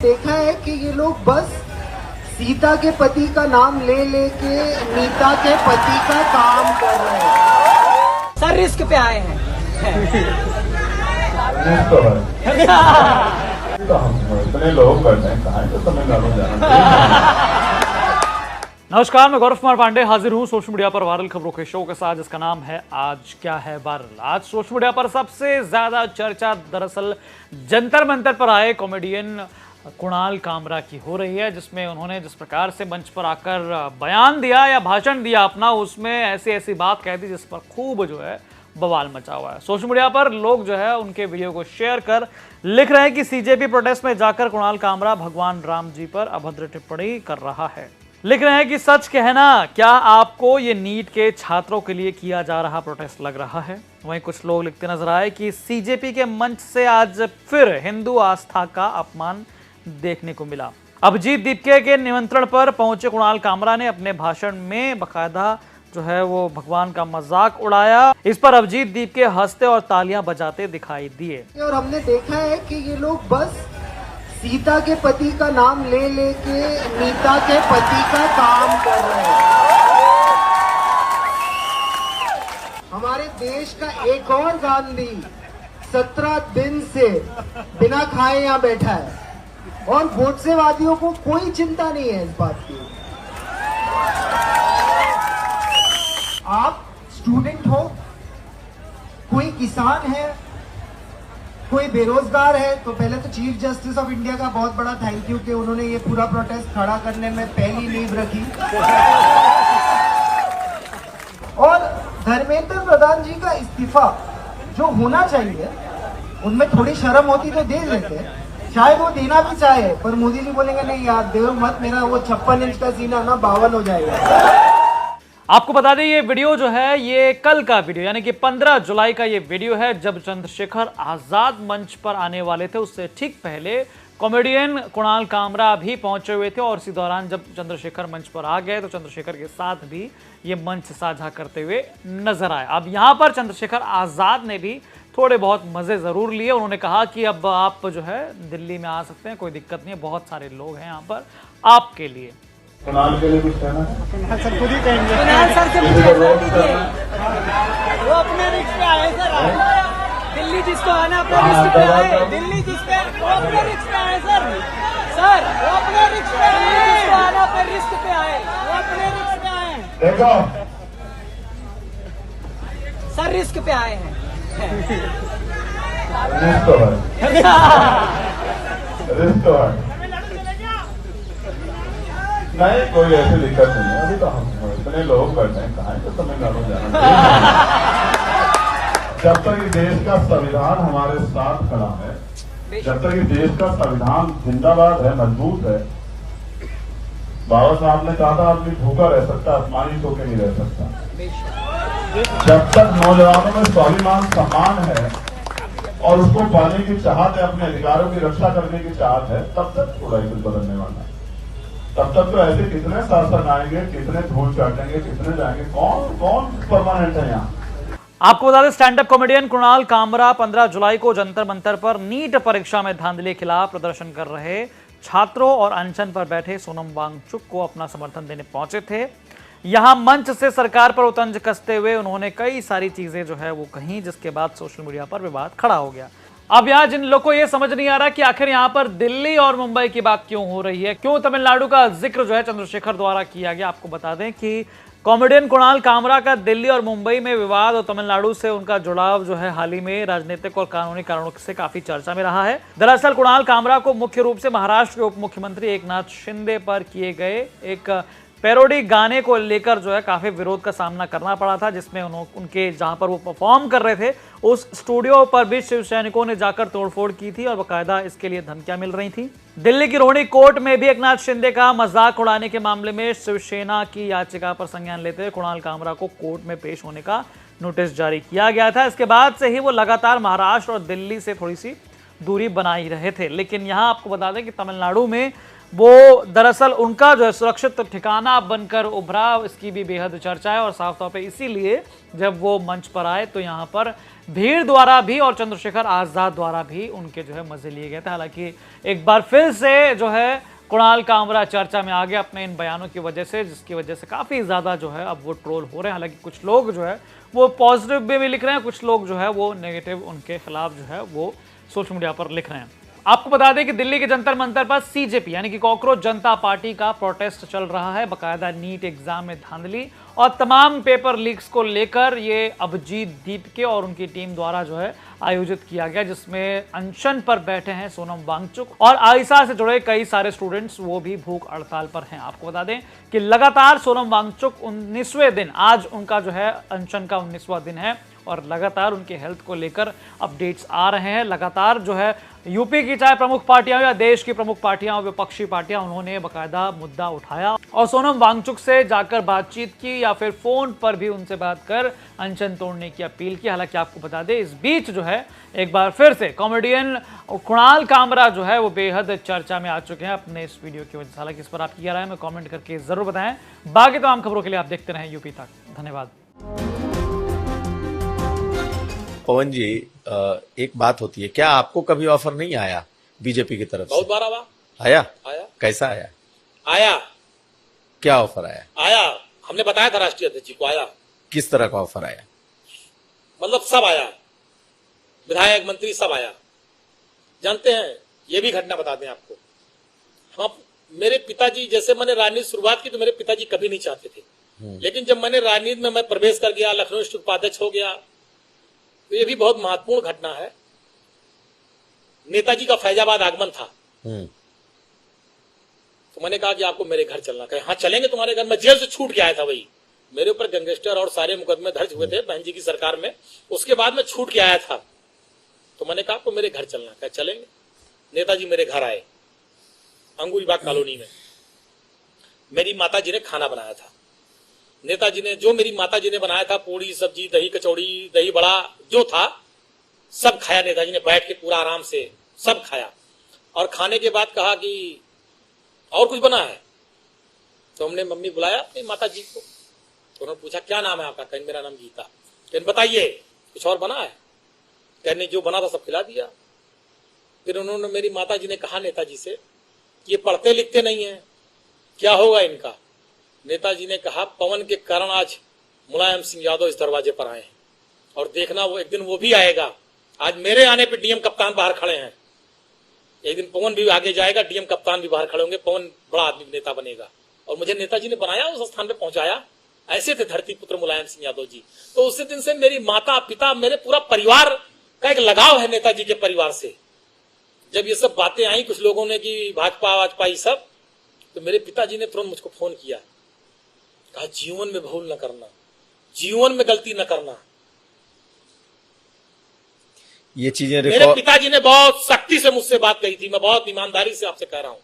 देखा है कि ये लोग बस सीता के पति का नाम ले लेके नीता के पति का काम कर रहे हैं। सर रिस्क पे आए हैं। तो हम इतने लोग करते हैं, कहाँ तो तमिलनाडु जाना। नमस्कार, मैं गौरव कुमार पांडे हाजिर हूँ सोशल मीडिया पर वायरल खबरों के शो के साथ, जिसका नाम है आज क्या है वायरल। आज सोशल मीडिया पर सबसे ज्यादा चर्चा दरअसल जंतर मंतर पर आए कॉमेडियन कुणाल कामरा की हो रही है, जिसमें उन्होंने जिस प्रकार से मंच पर आकर बयान दिया या भाषण दिया अपना, उसमें ऐसी बात कह दी जिस पर खूब जो है बवाल मचा हुआ है। सोशल मीडिया पर लोग जो है उनके वीडियो को शेयर कर लिख रहे हैं कि सीजेपी प्रोटेस्ट में जाकर कुणाल कामरा भगवान राम जी पर अभद्र टिप्पणी कर रहा है। लिख रहे हैं कि सच कहना, क्या आपको ये नीट के छात्रों के लिए किया जा रहा प्रोटेस्ट लग रहा है। वहीं कुछ लोग लिखते नजर आए कि सीजेपी के मंच से आज फिर हिंदू आस्था का अपमान देखने को मिला। अभिजीत दीपके के निमंत्रण पर पहुंचे कुणाल कामरा ने अपने भाषण में बकायदा जो है वो भगवान का मजाक उड़ाया। इस पर अभिजीत दीपके हंसते और तालियां बजाते दिखाई दिए। और हमने देखा है कि ये लोग बस सीता के पति का नाम ले लेके नीता के पति का काम कर रहे हैं। हमारे देश का एक और गांधी 17 दिन से बिना खाए यहाँ बैठा है और गोडसेवादियों को कोई चिंता नहीं है इस बात की। आप स्टूडेंट हो, कोई किसान है, कोई बेरोजगार है, तो पहले तो चीफ जस्टिस ऑफ इंडिया का बहुत बड़ा थैंक यू कि उन्होंने ये पूरा प्रोटेस्ट खड़ा करने में पहली नींव रखी। और धर्मेंद्र प्रधान जी का इस्तीफा जो होना चाहिए, उनमें थोड़ी शर्म होती तो दे देते, शायद वो देना भी चाहे, पर मोदी जी बोलेंगे नहीं यार देव मत, मेरा वो 56 इंच का सीना ना 52 हो जाएगा। आपको बता दें ये वीडियो जो है ये कल का वीडियो यानी कि 15 जुलाई का ये वीडियो है, जब चंद्रशेखर आजाद मंच पर आने वाले थे। उससे ठीक पहले कॉमेडियन कुणाल कामरा भी पहुंचे हुए थे और इसी दौरान जब चंद्रशेखर मंच पर आ गए तो चंद्रशेखर के साथ भी ये मंच साझा करते हुए नजर आए। अब यहाँ पर चंद्रशेखर आजाद ने भी थोड़े बहुत मजे जरूर लिए। उन्होंने कहा कि अब आप जो है दिल्ली में आ सकते हैं, कोई दिक्कत नहीं है, बहुत सारे लोग हैं यहाँ पर आपके लिए। कुणाल के लिए कुछ कहना है? सर खुद ही कहेंगे। कुणाल सर से पूछिए, वो अपने रिस्क पे आए सर। दिल्ली जिसको आना अपने रिस्क पे आए, दिल्ली जिसपे वो अपने रिस्क पे आए सर। सर वो अपने रिस्क पे आए, जिसको आना अपने रिस्क पे आए, वो अपने रिस्क पे आए। देखो सर रिस्क पे आए हैं। रिस्क तो है, नहीं कोई ऐसी दिक्कत नहीं है। अभी तो हम इतने लोग करते हैं, कहाँ तो तमिलनाडु जाना। जब तक इस देश का संविधान हमारे साथ खड़ा है, जब तक इस देश का संविधान जिंदाबाद है, मजबूत है, बाबा साहब ने कहा था आदमी भूखा रह सकता, अपमानित होकर नहीं रह सकता। जब तक नौजवानों में स्वाभिमान सम्मान है और उसको पाने की चाहत है, अपने अधिकारों की रक्षा करने की चाहत है, तब तक थोड़ा ही कुछ बदलने वाला है। तब तक तो ऐसे कितने शासक आएंगे, कितने धूल चाटेंगे, कितने जाएंगे, कौन परमानेंट है यहाँ। आपको बता दें stand up comedian Kunal Kamra 15 जुलाई को जंतर मंतर पर नीट परीक्षा में धांधली के खिलाफ प्रदर्शन कर रहे छात्रों और अनशन पर बैठे सोनम वांगचुक को अपना समर्थन देने पहुंचे थे। यहां मंच से सरकार पर उतंज कसते हुए उन्होंने कई सारी चीजें जो है वो कही, जिसके बाद सोशल मीडिया पर विवाद खड़ा हो गया। अब यहाँ जिन लोगों को ये समझ नहीं आ रहा कि आखिर यहाँ पर दिल्ली और मुंबई की बात क्यों हो रही है, क्यों तमिलनाडु का जिक्र जो है चंद्रशेखर द्वारा किया गया। आपको बता दें कि कॉमेडियन कुणाल कामरा का दिल्ली और मुंबई में विवाद और तमिलनाडु से उनका जुड़ाव जो है हाल ही में राजनीतिक और कानूनी कारणों से काफी चर्चा में रहा है। दरअसल कुणाल कामरा को मुख्य रूप से महाराष्ट्र के उप मुख्यमंत्री एकनाथ शिंदे पर किए गए एक पैरोडी गाने को लेकर जो है काफी विरोध का सामना करना पड़ा था, जिसमें उनके जहां पर वो परफॉर्म कर रहे थे उस स्टूडियो पर भी शिव सैनिकों ने जाकर तोड़फोड़ की थी और बाकायदा इसके लिए धमकियां मिल रही थी। दिल्ली की रोहिणी कोर्ट में भी एकनाथ शिंदे का मजाक उड़ाने के मामले में शिवसेना की याचिका पर संज्ञान लेते हुए कुणाल कामरा को कोर्ट में पेश होने का नोटिस जारी किया गया था। इसके बाद से ही वो लगातार महाराष्ट्र और दिल्ली से थोड़ी सी दूरी बना ही रहे थे। लेकिन यहाँ आपको बता दें कि तमिलनाडु में वो दरअसल उनका जो है सुरक्षित ठिकाना बनकर उभरा, इसकी भी बेहद चर्चा है। और साफ तौर पे इसीलिए जब वो मंच पर आए तो यहाँ पर भीड़ द्वारा भी और चंद्रशेखर आजाद द्वारा भी उनके जो है मजे लिए गए थे। हालांकि एक बार फिर से जो है कुणाल कामरा चर्चा में आ गया अपने इन बयानों की वजह से, जिसकी वजह से काफ़ी ज़्यादा जो है अब वो ट्रोल हो रहे हैं। हालांकि कुछ लोग जो है वो पॉजिटिव भी लिख रहे हैं, कुछ लोग जो है वो नेगेटिव उनके खिलाफ जो है वो सोशल मीडिया पर लिख रहे हैं। आपको बता दें कि दिल्ली के जंतर मंतर पर सीजेपी यानी कि कॉकरोच जनता पार्टी का प्रोटेस्ट चल रहा है। बकायदा नीट एग्जाम में धांधली और तमाम पेपर लीक्स को लेकर ये अभिजीत दीपके और उनकी टीम द्वारा जो है आयोजित किया गया, जिसमें अनशन पर बैठे हैं सोनम वांगचुक और आईसा से जुड़े कई सारे स्टूडेंट्स, वो भी भूख हड़ताल पर हैं। आपको बता दें कि लगातार सोनम वांगचुक 19वें दिन, आज उनका जो है अनशन का 19वां दिन है और लगातार उनके हेल्थ को लेकर अपडेट्स आ रहे हैं। लगातार जो है यूपी की चाहे प्रमुख पार्टियां या देश की प्रमुख पार्टियां और विपक्षी पार्टियां, उन्होंने बाकायदा मुद्दा उठाया और सोनम वांगचुक से जाकर बातचीत की या फिर फोन पर भी उनसे बात कर अनशन तोड़ने की अपील की। हालांकि आपको बता दें इस बीच जो है एक बार फिर से कॉमेडियन कुणाल कामरा जो है वो बेहद चर्चा में आ चुके हैं अपने इस वीडियो की वजह से। हालांकि इस पर आपकी क्या राय है हमें कॉमेंट करके जरूर बताएं। बाकी तमाम खबरों के लिए आप देखते रहें यूपी तक। धन्यवाद। पवन जी, एक बात होती है, क्या आपको कभी ऑफर नहीं आया बीजेपी की तरफ से? बहुत बार आया। आया। कैसा आया? आया। क्या ऑफर आया? आया, हमने बताया था राष्ट्रीय अध्यक्ष जी को। आया। किस तरह का ऑफर आया? मतलब सब आया, विधायक मंत्री सब आया। जानते हैं, ये भी घटना बता दें आपको, हम मेरे पिताजी, जैसे मैंने राजनीति शुरुआत की तो मेरे पिताजी कभी नहीं चाहते थे, लेकिन जब मैंने राजनीति में मैं प्रवेश कर गया, लखनऊ डिस्ट्रिक्ट उपाध्यक्ष हो गया, तो ये भी बहुत महत्वपूर्ण घटना है। नेताजी का फैजाबाद आगमन था, तो मैंने कहा कि आपको मेरे घर चलना। कहे हाँ चलेंगे तुम्हारे घर। मैं जेल से छूट के आया था, वही मेरे ऊपर गैंगस्टर और सारे मुकदमे दर्ज हुए थे बहन जी की सरकार में, उसके बाद मैं छूट के आया था। तो मैंने कहा आपको मेरे घर चलना। कहे चलेंगे। नेताजी मेरे घर आए, अंगूरीबाग कॉलोनी में। मेरी माताजी ने खाना बनाया था। नेताजी ने, जो मेरी माताजी ने बनाया था, पूड़ी सब्जी, दही कचौड़ी, दही बड़ा जो था सब खाया। नेताजी ने बैठ के पूरा आराम से सब खाया और खाने के बाद कहा कि और कुछ बना है? तो हमने मम्मी बुलाया अपनी माताजी को, तो उन्होंने पूछा क्या नाम है आपका? कहने मेरा नाम गीता। कहने बताइए कुछ और बना है? कहने जो बना था सब खिला दिया। फिर उन्होंने, मेरी माताजी ने कहा नेताजी से, ये पढ़ते लिखते नहीं है, क्या होगा इनका? नेताजी ने कहा पवन के कारण आज मुलायम सिंह यादव इस दरवाजे पर आए हैं और देखना वो एक दिन वो भी आएगा। आज मेरे आने पे डीएम कप्तान बाहर खड़े हैं, एक दिन पवन भी आगे जाएगा, डीएम कप्तान भी बाहर खड़े होंगे, पवन बड़ा आदमी नेता बनेगा। और मुझे नेताजी ने बनाया, उस स्थान पे पहुंचाया। ऐसे थे धरती पुत्र मुलायम सिंह यादव जी। तो उसी दिन से मेरी माता पिता, मेरे पूरा परिवार का एक लगाव है नेताजी के परिवार से। जब ये सब बातें आई कुछ लोगों ने कि भाजपा वाजपा सब, तो मेरे पिताजी ने तुरंत मुझको फोन किया, कहा जीवन में भूल न करना, जीवन में गलती न करना। ये चीजें मेरे पिताजी ने बहुत सख्ती से मुझसे बात कही थी, मैं बहुत ईमानदारी से आपसे कह रहा हूं।